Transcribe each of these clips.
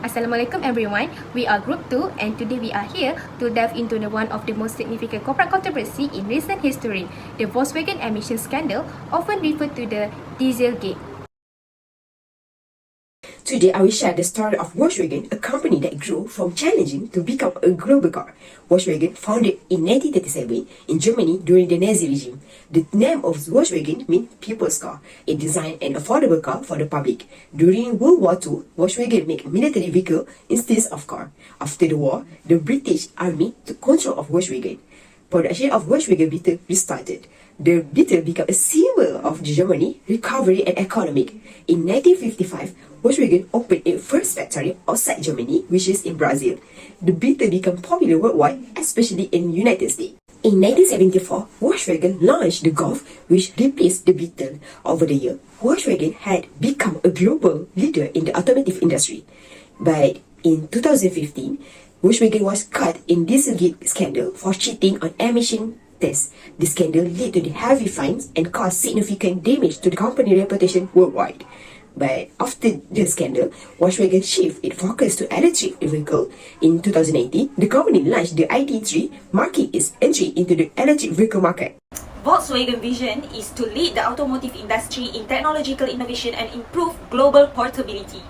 Assalamualaikum everyone, we are Group 2 and today we are here to delve into one of the most significant corporate controversy in recent history, the Volkswagen emission scandal, often referred to the Dieselgate. Today, I will share the story of Volkswagen, a company that grew from challenging to become a global car. Volkswagen, founded in 1937 in Germany during the Nazi regime. The name of Volkswagen means people's car. It designed an affordable car for the public. During World War II, Volkswagen made military vehicle instead of car. After the war, the British Army took control of Volkswagen. Production of Volkswagen Beetle restarted. The Beetle became a symbol of Germany recovery and economic. In 1955, Volkswagen opened its first factory outside Germany, which is in Brazil. The Beetle became popular worldwide, especially in the United States. In 1974, Volkswagen launched the Golf, which replaced the Beetle. Over the year, Volkswagen had become a global leader in the automotive industry. But in 2015, Volkswagen was caught in Dieselgate scandal for cheating on emission tests. The scandal led to the heavy fines and caused significant damage to the company reputation worldwide. But after the scandal, Volkswagen shifted its focus to electric vehicle. In 2018, the company launched the ID.3, marking its entry into the electric vehicle market. Volkswagen's vision is to lead the automotive industry in technological innovation and improve global portability.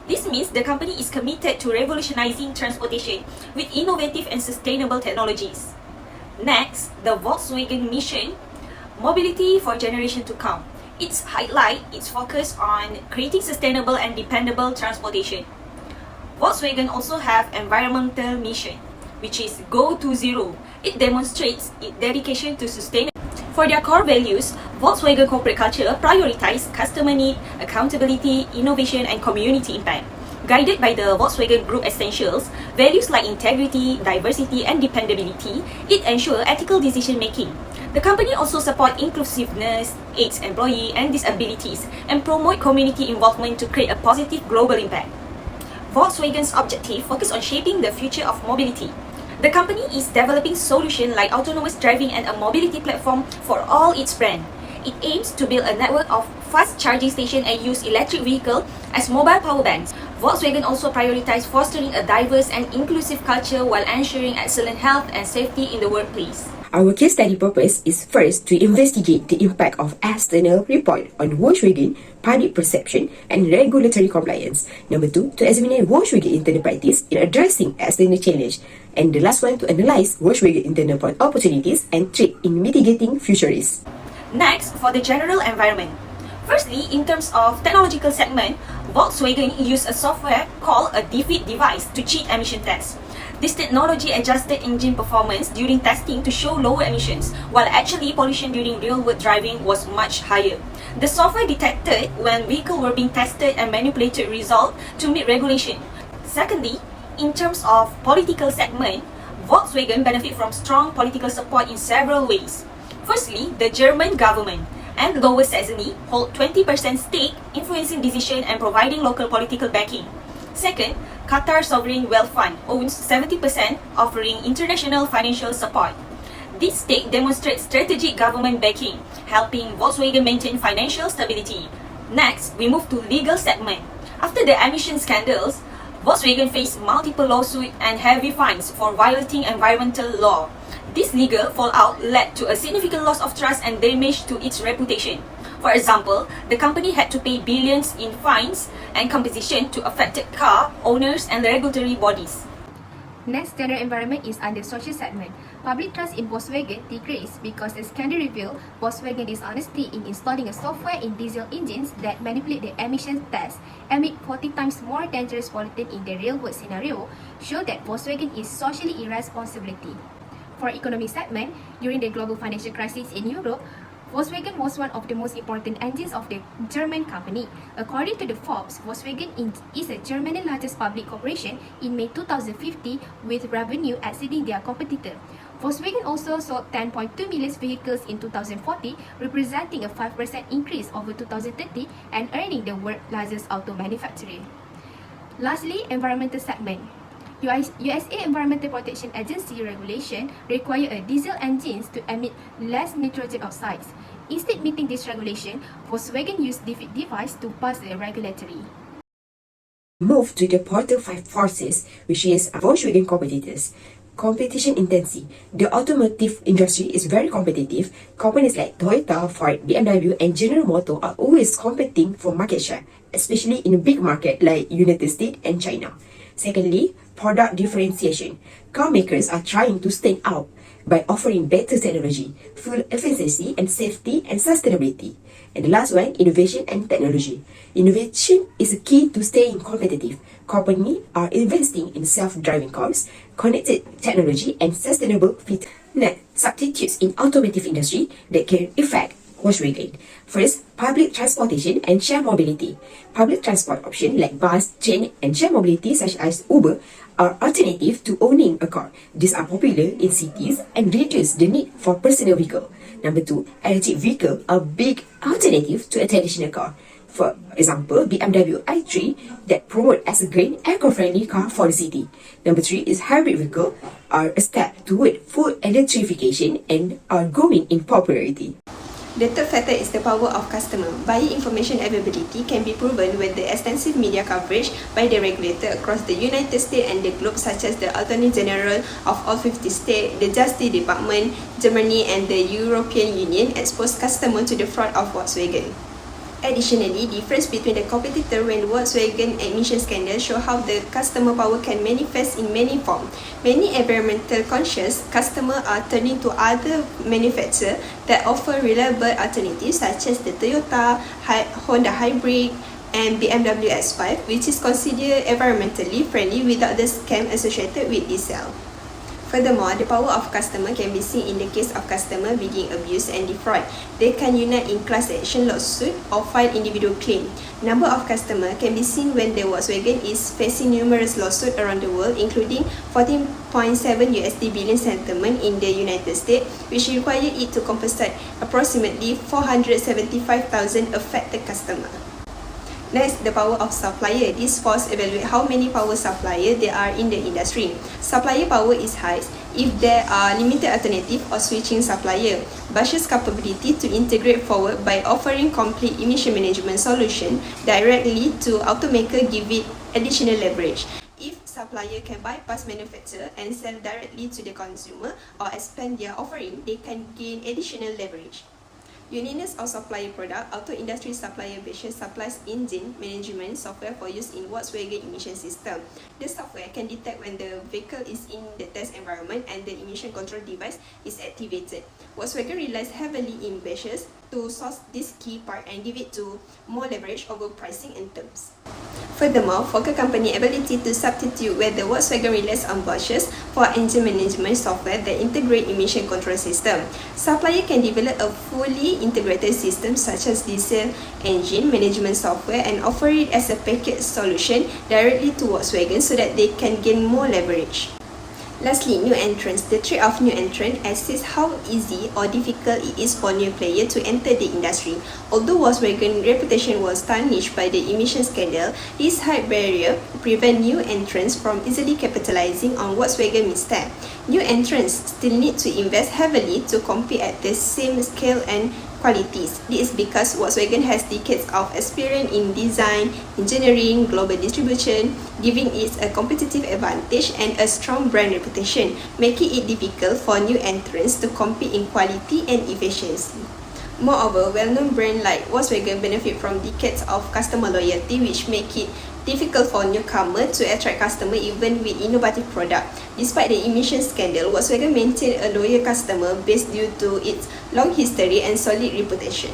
This means the company is committed to revolutionizing transportation with innovative and sustainable technologies. Next, the Volkswagen mission, mobility for generation to come. Its highlight its focus on creating sustainable and dependable transportation. Volkswagen also have environmental mission, which is Go to Zero. It demonstrates its dedication to sustainability. For their core values, Volkswagen corporate culture prioritizes customer need, accountability, innovation, and community impact. Guided by the Volkswagen Group Essentials, values like integrity, diversity, and dependability, it ensures ethical decision-making. The company also supports inclusiveness, aids employees and disabilities, and promote community involvement to create a positive global impact. Volkswagen's objective focuses on shaping the future of mobility. The company is developing solutions like autonomous driving and a mobility platform for all its brands. It aims to build a network of fast charging stations and use electric vehicles as mobile power banks. Volkswagen also prioritizes fostering a diverse and inclusive culture while ensuring excellent health and safety in the workplace. Our case study purpose is first to investigate the impact of external report on Volkswagen public perception and regulatory compliance. Number 2, to examine Volkswagen internal practice in addressing external challenge. And the last one, to analyze Volkswagen internal opportunities and threat in mitigating future risks. Next, for the general environment. Firstly, in terms of technological segment, Volkswagen used a software called a defeat device to cheat emission tests. This technology adjusted engine performance during testing to show lower emissions, while actually pollution during real-world driving was much higher. The software detected when vehicles were being tested and manipulated results to meet regulation. Secondly, in terms of political segment, Volkswagen benefit from strong political support in several ways. Firstly, the German government and Lower Saxony hold 20% stake, influencing decisions and providing local political backing. Second, Qatar Sovereign Wealth Fund owns 70%, offering international financial support. This stake demonstrates strategic government backing, helping Volkswagen maintain financial stability. Next, we move to legal segment. After the emission scandals, Volkswagen faced multiple lawsuits and heavy fines for violating environmental law. This legal fallout led to a significant loss of trust and damage to its reputation. For example, the company had to pay billions in fines and compensation to affected car owners and regulatory bodies. Next, general environment is under social segment. Public trust in Volkswagen decreased because the scandal revealed Volkswagen dishonesty in installing a software in diesel engines that manipulate the emission tests, emit 40 times more dangerous pollutant in the real-world scenario, show that Volkswagen is socially irresponsibility. For economic segment, during the global financial crisis in Europe, Volkswagen was one of the most important engines of the German company. According to the Forbes, Volkswagen is the Germany's largest public corporation in May 2050 with revenue exceeding their competitor. Volkswagen also sold 10.2 million vehicles in 2040, representing a 5% increase over 2030 and earning the world's largest auto manufacturer. Lastly, environmental segment. USA Environmental Protection Agency regulation require a diesel engines to emit less nitrogen oxides. Instead meeting this regulation, Volkswagen used defeat device to pass the regulatory. Move to the Porter 5 forces, which is Volkswagen competitors. Competition intensity. The automotive industry is very competitive. Companies like Toyota, Ford, BMW, and General Motors are always competing for market share, especially in a big market like United States and China. Secondly, product differentiation. Car makers are trying to stand out by offering better technology, fuel efficiency, and safety and sustainability. And the last one, innovation and technology. Innovation is a key to staying competitive. Companies are investing in self-driving cars, connected technology, and sustainable fit. Next, substitutes in automotive industry that can affect Volkswagen. First, public transportation and share mobility. Public transport options like bus, train, and share mobility such as Uber are alternative to owning a car. These are popular in cities and reduce the need for personal vehicle. Number 2, electric vehicle are big alternative to a traditional car. For example, BMW i3 that promote as a green, eco-friendly car for the city. Number 3 is hybrid vehicle are a step toward full electrification and are growing in popularity. The third factor is the power of customer. Buyer information availability can be proven with the extensive media coverage by the regulator across the United States and the globe, such as the Attorney General of all 50 states, the Justice Department, Germany, and the European Union exposed customers to the fraud of Volkswagen. Additionally, difference between the competitor when Volkswagen emission scandal show how the customer power can manifest in many forms. Many environmental conscious customers are turning to other manufacturers that offer reliable alternatives such as the Toyota, Honda Hybrid, and BMW X5, which is considered environmentally friendly without the scam associated with this cell. Furthermore, the power of customer can be seen in the case of customer being abused and defraud. They can unite in class action lawsuit or file individual claim. Number of customers can be seen when the Volkswagen is facing numerous lawsuits around the world, including 14.7 USD billion settlement in the United States, which require it to compensate approximately 475,000 affected customers. Next, the power of supplier. This force evaluate how many power suppliers there are in the industry. Supplier power is high if there are limited alternative or switching supplier. Bosch's capability to integrate forward by offering complete emission management solution directly to automaker give it additional leverage. If supplier can bypass manufacturer and sell directly to the consumer or expand their offering, they can gain additional leverage. Uniqueness of supplier product. Auto industry supplier Bosch supplies engine management software for use in Volkswagen emission system. The software can detect when the vehicle is in the test environment and the emission control device is activated. Volkswagen relies heavily in Bosch to source this key part and give it to more leverage over pricing and terms. Furthermore, Volkswagen company ability to substitute where the Volkswagen relies on Bosch for engine management software that integrate emission control system. Supplier can develop a fully integrated system such as diesel engine management software and offer it as a package solution directly to Volkswagen so that they can gain more leverage. Lastly, new entrants. The trait of new entrant assists how easy or difficult it is for new player to enter the industry. Although Volkswagen's reputation was tarnished by the emission scandal, this high barrier prevents new entrants from easily capitalizing on Volkswagen's mistake. New entrants still need to invest heavily to compete at the same scale and qualities. This is because Volkswagen has decades of experience in design, engineering, global distribution, giving it a competitive advantage and a strong brand reputation, making it difficult for new entrants to compete in quality and efficiency. Moreover, well-known brands like Volkswagen benefit from decades of customer loyalty, which make it difficult for newcomers to attract customers even with innovative product. Despite the emission scandal, Volkswagen maintained a loyal customer base due to its long history and solid reputation.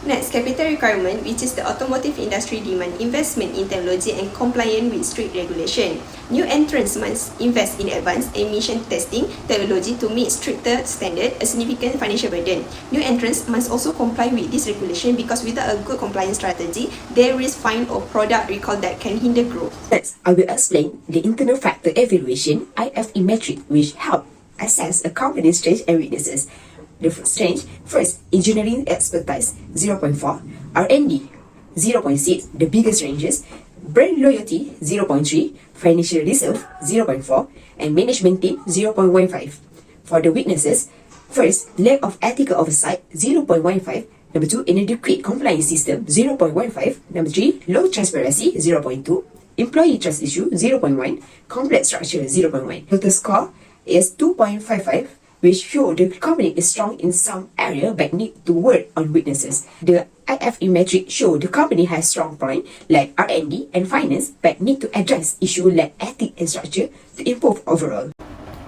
Next, capital requirement, which is the automotive industry demand investment in technology and compliance with strict regulation. New entrants must invest in advanced emission testing technology to meet stricter standards, a significant financial burden. New entrants must also comply with this regulation because without a good compliance strategy, they risk fine or product recall that can hinder growth. Next, I will explain the internal factor evaluation (IFE) metric, which help assess a company's strengths and weaknesses. The strength, first, engineering expertise 0.4, R&D 0.6, the biggest ranges, brand loyalty 0.3, financial reserve 0.4, and management team 0.15. For the weaknesses, first, lack of ethical oversight 0.15, number 2, inadequate compliance system 0.15, number 3, low transparency 0.2, Employee trust issue 0.1, complex structure 0.1. Total score is 2.55, which show the company is strong in some area but need to work on weaknesses. The IFE metric show the company has strong point like R&D and finance but need to address issue like ethics and structure to improve overall.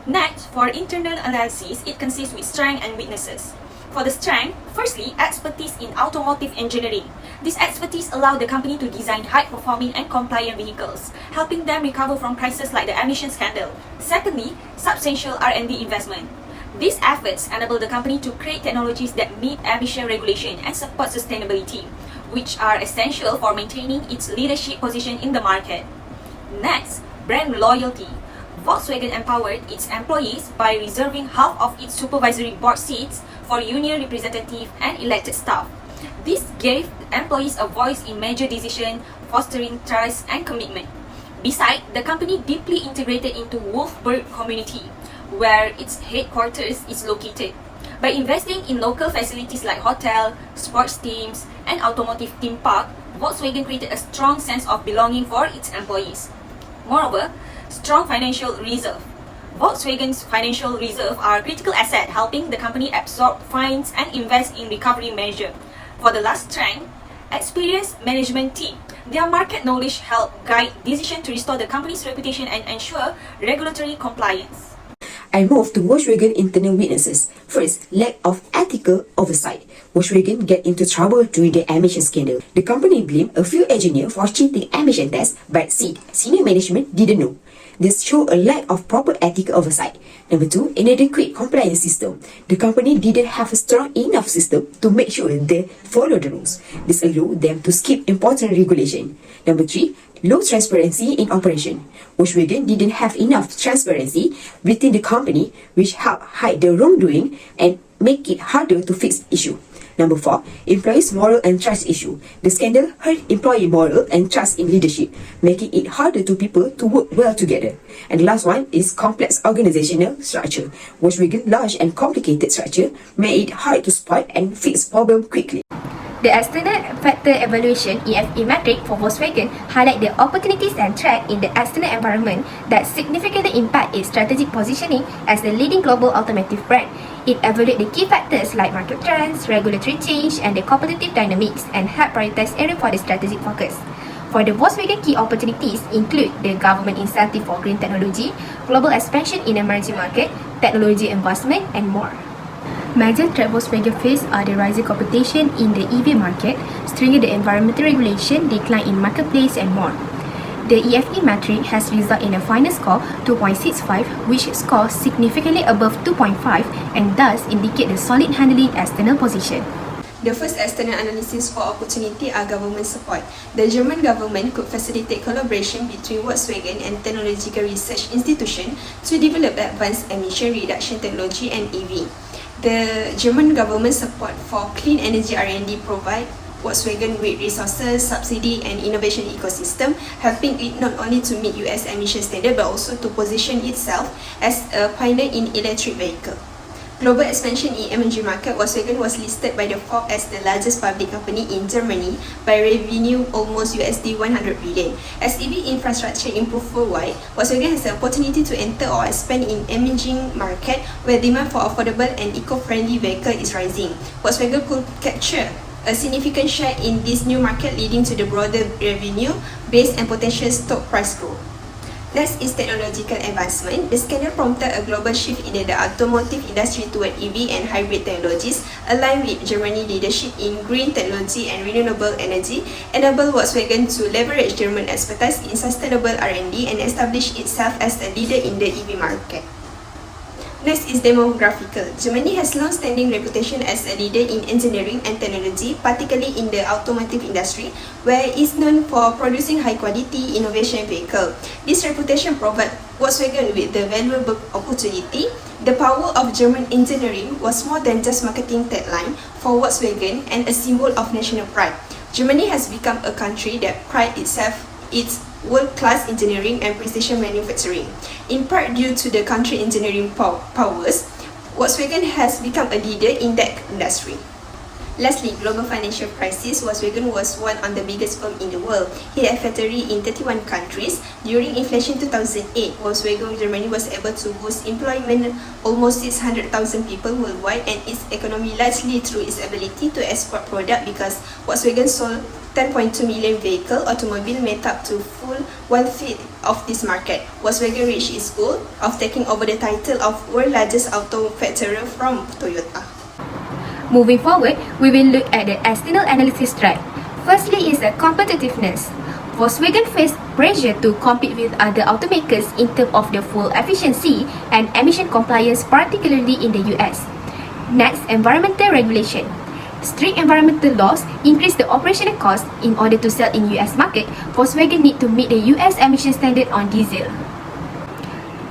Next, for internal analysis, it consists with strengths and weaknesses. For the strength, firstly, expertise in automotive engineering. This expertise allows the company to design high-performing and compliant vehicles, helping them recover from crises like the emission scandal. Secondly, substantial R&D investment. These efforts enable the company to create technologies that meet emission regulation and support sustainability, which are essential for maintaining its leadership position in the market. Next, brand loyalty. Volkswagen empowered its employees by reserving half of its supervisory board seats for union representative and elected staff. This gave employees a voice in major decisions, fostering trust and commitment. Besides, the company deeply integrated into Wolfsburg community, where its headquarters is located. By investing in local facilities like hotel, sports teams, and automotive theme park, Volkswagen created a strong sense of belonging for its employees. Moreover, strong financial reserve. Volkswagen's financial reserve are critical asset helping the company absorb fines and invest in recovery measure. For the last strength, experienced management team. Their market knowledge help guide decision to restore the company's reputation and ensure regulatory compliance. I move to Volkswagen internal weaknesses. First, lack of ethical oversight. Volkswagen get into trouble during the emission scandal. The company blamed a few engineers for cheating emission tests, but senior management didn't know. This show a lack of proper ethical oversight. Number 2, inadequate compliance system. The company didn't have a strong enough system to make sure they follow the rules. This allowed them to skip important regulation. Number 3, low transparency in operation. Volkswagen didn't have enough transparency within the company, which helped hide the wrongdoing and make it harder to fix issue. Number 4, employees' moral and trust issue. The scandal hurt employee moral and trust in leadership, making it harder to people to work well together. And the last one is complex organizational structure. Volkswagen large and complicated structure made it hard to spot and fix problem quickly. The external factor evaluation (EFE) metric for Volkswagen highlight the opportunities and threats in the external environment that significantly impact its strategic positioning as the leading global automotive brand. It evaluates the key factors like market trends, regulatory change, and the competitive dynamics, and help prioritize areas for the strategic focus. For the Volkswagen, key opportunities include the government incentive for green technology, global expansion in emerging market, technology investment, and more. Major threats Volkswagen face are the rising competition in the EV market, stringent the environmental regulation, decline in marketplace, and more. The EFE metric has resulted in a final score 2.65, which scores significantly above 2.5 and thus indicate the solid handling external position. The first external analysis for opportunity are government support. The German government could facilitate collaboration between Volkswagen and technological research institutions to develop advanced emission reduction technology and EV. The German government support for clean energy R&D provide Volkswagen with resources, subsidy and innovation ecosystem, helping it not only to meet US emission standard but also to position itself as a pioneer in electric vehicle. Global expansion in emerging market, Volkswagen was listed by the Forbes as the largest public company in Germany by revenue almost USD 100 billion. As EV infrastructure improve worldwide, Volkswagen has the opportunity to enter or expand in emerging market where demand for affordable and eco-friendly vehicle is rising. Volkswagen could capture a significant share in this new market, leading to the broader revenue base and potential stock price growth. Next is technological advancement. The scandal prompted a global shift in the automotive industry toward EV and hybrid technologies, aligned with Germany's leadership in green technology and renewable energy, enable Volkswagen to leverage German expertise in sustainable R&D and establish itself as a leader in the EV market. Next is demographical. Germany has long-standing reputation as a leader in engineering and technology, particularly in the automotive industry, where it is known for producing high-quality innovation vehicles. This reputation provides Volkswagen with the valuable opportunity. The power of German engineering was more than just marketing tagline for Volkswagen and a symbol of national pride. Germany has become a country that prides itself its world-class engineering and precision manufacturing. In part due to the country engineering powers, Volkswagen has become a leader in that industry. Lastly, global financial crisis. Volkswagen was one of the biggest firms in the world. It had factories in 31 countries. During inflation 2008, Volkswagen Germany was able to boost employment almost 600,000 people worldwide, and its economy largely through its ability to export product, because Volkswagen sold 10.2 million vehicle automobile made up to full 1/5 of this market. Volkswagen reached its goal of taking over the title of world largest auto factory from Toyota. Moving forward, we will look at the external analysis track. Firstly is the competitiveness. Volkswagen faced pressure to compete with other automakers in terms of the fuel efficiency and emission compliance, particularly in the US. Next, environmental regulation. Strict environmental laws increase the operational cost. In order to sell in US market, Volkswagen need to meet the US emission standard on diesel.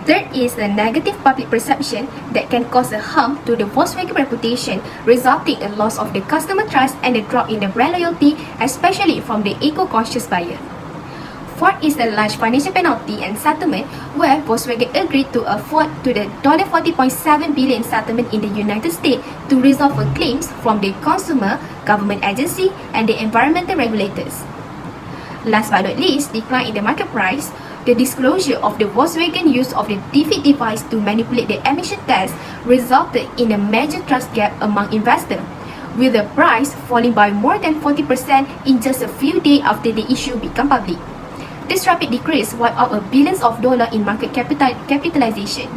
Third is the negative public perception that can cause a harm to the Volkswagen reputation, resulting in loss of the customer trust and a drop in the brand loyalty, especially from the eco-conscious buyer. Fourth is the large financial penalty and settlement, where Volkswagen agreed to afford to the $40.7 billion settlement in the United States to resolve claims from the consumer, government agency, and the environmental regulators. Last but not least, decline in the market price. The disclosure of the Volkswagen use of the defeat device to manipulate the emission test resulted in a major trust gap among investors, with the price falling by more than 40% in just a few days after the issue became public. This rapid decrease wiped out billions of dollars in market capitalization.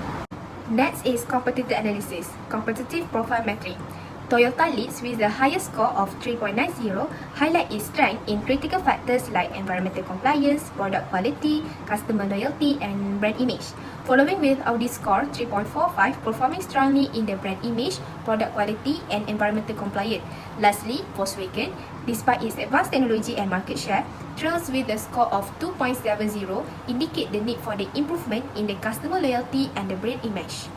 Next is competitor analysis, competitive profile metric. Toyota leads with the highest score of 3.90, highlight its strength in critical factors like environmental compliance, product quality, customer loyalty, and brand image. Following with Audi score 3.45, performing strongly in the brand image, product quality, and environmental compliance. Lastly, Volkswagen, despite its advanced technology and market share, trails with a score of 2.70, indicate the need for the improvement in the customer loyalty and the brand image.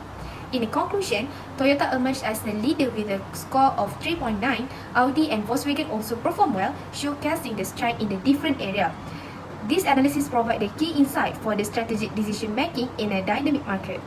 In conclusion, Toyota emerged as the leader with a score of 3.9. Audi and Volkswagen also perform well, showcasing the strength in the different area. This analysis provides the key insight for the strategic decision making in a dynamic market.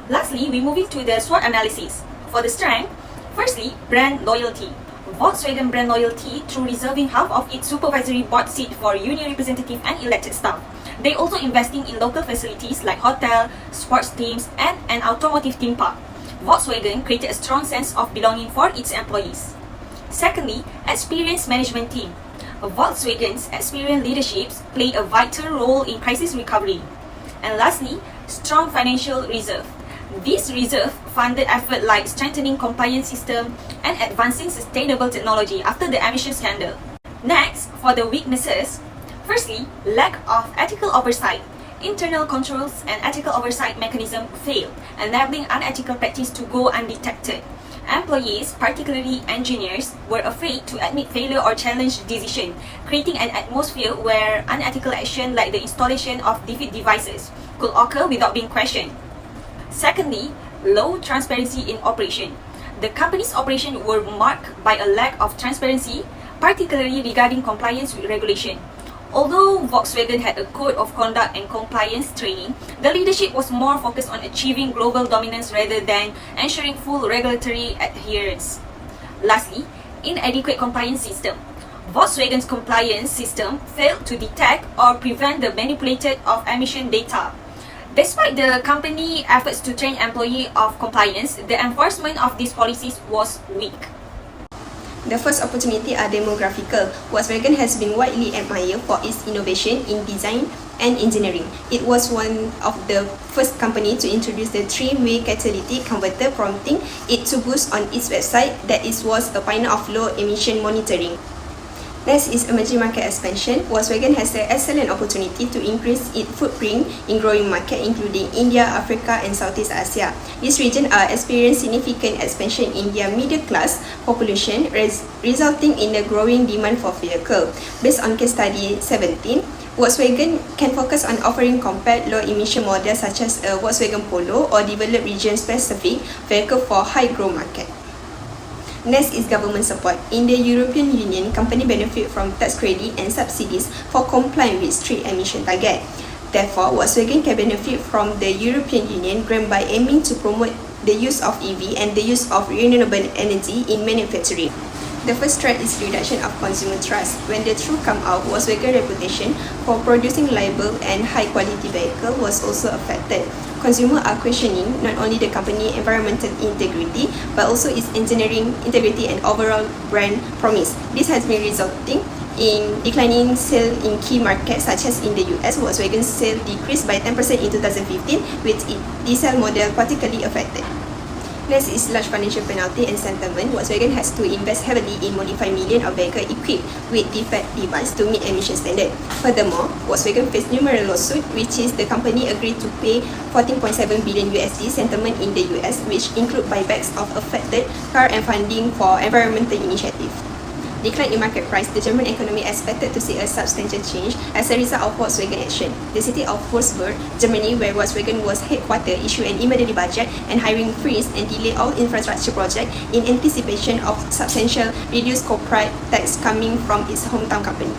Lastly, we move into the SWOT analysis. For the strength, firstly, brand loyalty. Volkswagen brand loyalty through reserving half of its supervisory board seat for union representative and elected staff. They also investing in local facilities like hotel, sports teams, and an automotive theme park. Volkswagen created a strong sense of belonging for its employees. Secondly, experienced management team. Volkswagen's experienced leaderships played a vital role in crisis recovery. And lastly, strong financial reserve. This reserve funded efforts like strengthening compliance system and advancing sustainable technology after the emission scandal. Next, for the weaknesses, firstly, lack of ethical oversight. Internal controls and ethical oversight mechanism failed, enabling unethical practice to go undetected. Employees, particularly engineers, were afraid to admit failure or challenge decision, creating an atmosphere where unethical action like the installation of defeat devices could occur without being questioned. Secondly, low transparency in operation. The company's operations were marked by a lack of transparency, particularly regarding compliance with regulation. Although Volkswagen had a code of conduct and compliance training, the leadership was more focused on achieving global dominance rather than ensuring full regulatory adherence. Lastly, inadequate compliance system. Volkswagen's compliance system failed to detect or prevent the manipulation of emission data. Despite the company efforts to train employees of compliance, the enforcement of these policies was weak. The first opportunity are demographical. Volkswagen has been widely admired for its innovation in design and engineering. It was one of the first companies to introduce the three-way catalytic converter, prompting it to boost on its website that it was a pioneer of low emission monitoring. Next is emerging market expansion. Volkswagen has an excellent opportunity to increase its footprint in growing markets including India, Africa, and Southeast Asia. These regions are experiencing significant expansion in their middle class population, resulting in a growing demand for vehicles. Based on case study 17, Volkswagen can focus on offering compact low-emission models such as a Volkswagen Polo or develop region-specific vehicle for high-growth market. Next is government support. In the European Union, companies benefit from tax credit and subsidies for complying with strict emission target. Therefore, Volkswagen can benefit from the European Union grant by aiming to promote the use of EV and the use of renewable energy in manufacturing. The first threat is reduction of consumer trust. When the truth come out, Volkswagen reputation for producing reliable and high-quality vehicle was also affected. Consumers are questioning not only the company's environmental integrity, but also its engineering integrity and overall brand promise. This has been resulting in declining sales in key markets such as in the US. Volkswagen sales decreased by 10% in 2015, with its diesel model particularly affected. Next is large financial penalty and sentiment. Volkswagen has to invest heavily in modifying millions of vehicles equipped with defect device to meet emission standard. Furthermore, Volkswagen faced numerous lawsuits, which is the company agreed to pay 14.7 billion USD sentiment in the US, which include buybacks of affected car and funding for environmental initiatives. Decline in market price, the German economy expected to see a substantial change as a result of Volkswagen action. The city of Wolfsburg, Germany, where Volkswagen was headquartered, issued an emergency budget and hiring freeze and delayed all infrastructure projects in anticipation of substantial reduced corporate tax coming from its hometown company.